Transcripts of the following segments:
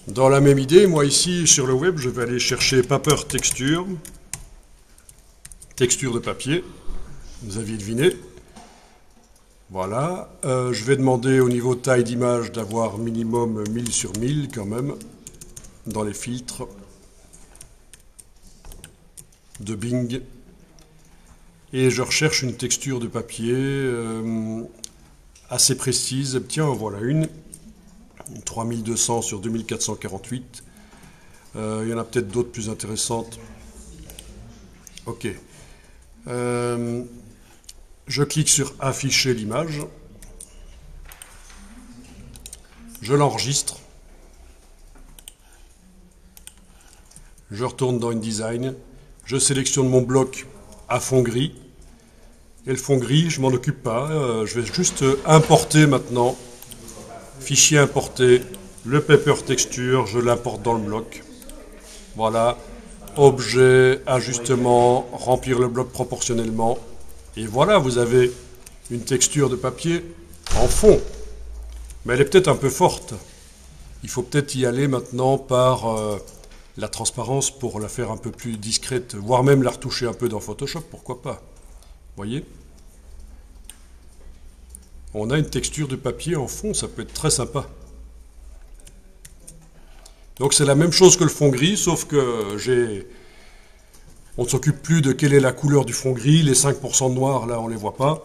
Dans la même idée, moi ici sur le web, je vais aller chercher Paper Texture, texture de papier, vous aviez deviné. Voilà, je vais demander au niveau taille d'image d'avoir minimum 1000 sur 1000 quand même, dans les filtres de Bing. Et je recherche une texture de papier assez précise. Tiens, voilà une 3200 sur 2448. Il y en a peut-être d'autres plus intéressantes. Ok. Je clique sur afficher l'image. Je l'enregistre. Je retourne dans InDesign. Je sélectionne mon bloc à fond gris. Et le fond gris, je m'en occupe pas. Je vais juste importer maintenant. Fichier importé. Le paper texture, je l'importe dans le bloc. Voilà. Objet, ajustement, remplir le bloc proportionnellement. Et voilà, vous avez une texture de papier en fond. Mais elle est peut-être un peu forte. Il faut peut-être y aller maintenant par la transparence pour la faire un peu plus discrète, voire même la retoucher un peu dans Photoshop, pourquoi pas. Voyez? On a une texture de papier en fond, ça peut être très sympa. Donc c'est la même chose que le fond gris, sauf que on ne s'occupe plus de quelle est la couleur du fond gris, les 5% de noir, là on ne les voit pas.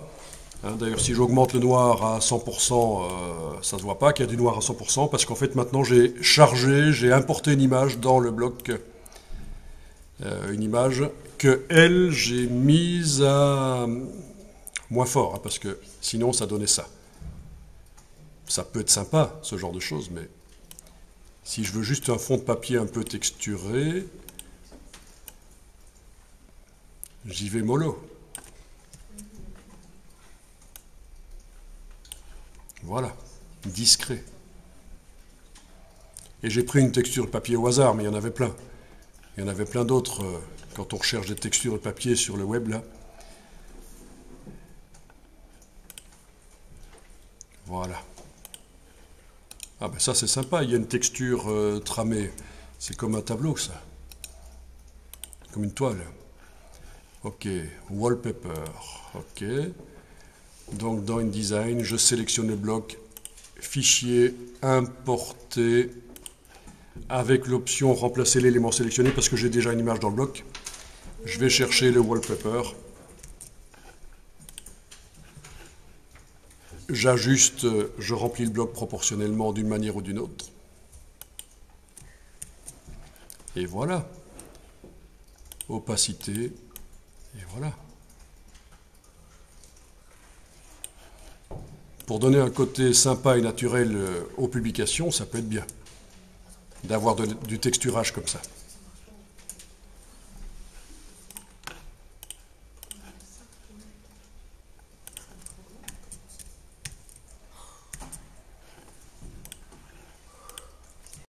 Hein, d'ailleurs si j'augmente le noir à 100%, ça ne se voit pas qu'il y a du noir à 100%, parce qu'en fait maintenant j'ai chargé, j'ai importé une image dans le bloc, une image que elle j'ai mise à moins fort, hein, parce que sinon ça donnait ça. Ça peut être sympa, ce genre de choses, mais si je veux juste un fond de papier un peu texturé, j'y vais mollo. Voilà, discret. Et j'ai pris une texture de papier au hasard, mais il y en avait plein. Il y en avait plein d'autres quand on recherche des textures de papier sur le web, là. Voilà. Ah ben ça c'est sympa, il y a une texture tramée. C'est comme un tableau ça. Comme une toile. Ok, wallpaper. Ok. Donc dans InDesign, je sélectionne le bloc, fichier, importer, avec l'option remplacer l'élément sélectionné parce que j'ai déjà une image dans le bloc. Je vais chercher le wallpaper. J'ajuste, je remplis le bloc proportionnellement d'une manière ou d'une autre. Et voilà. Opacité. Et voilà. Pour donner un côté sympa et naturel aux publications, ça peut être bien d'avoir du texturage comme ça.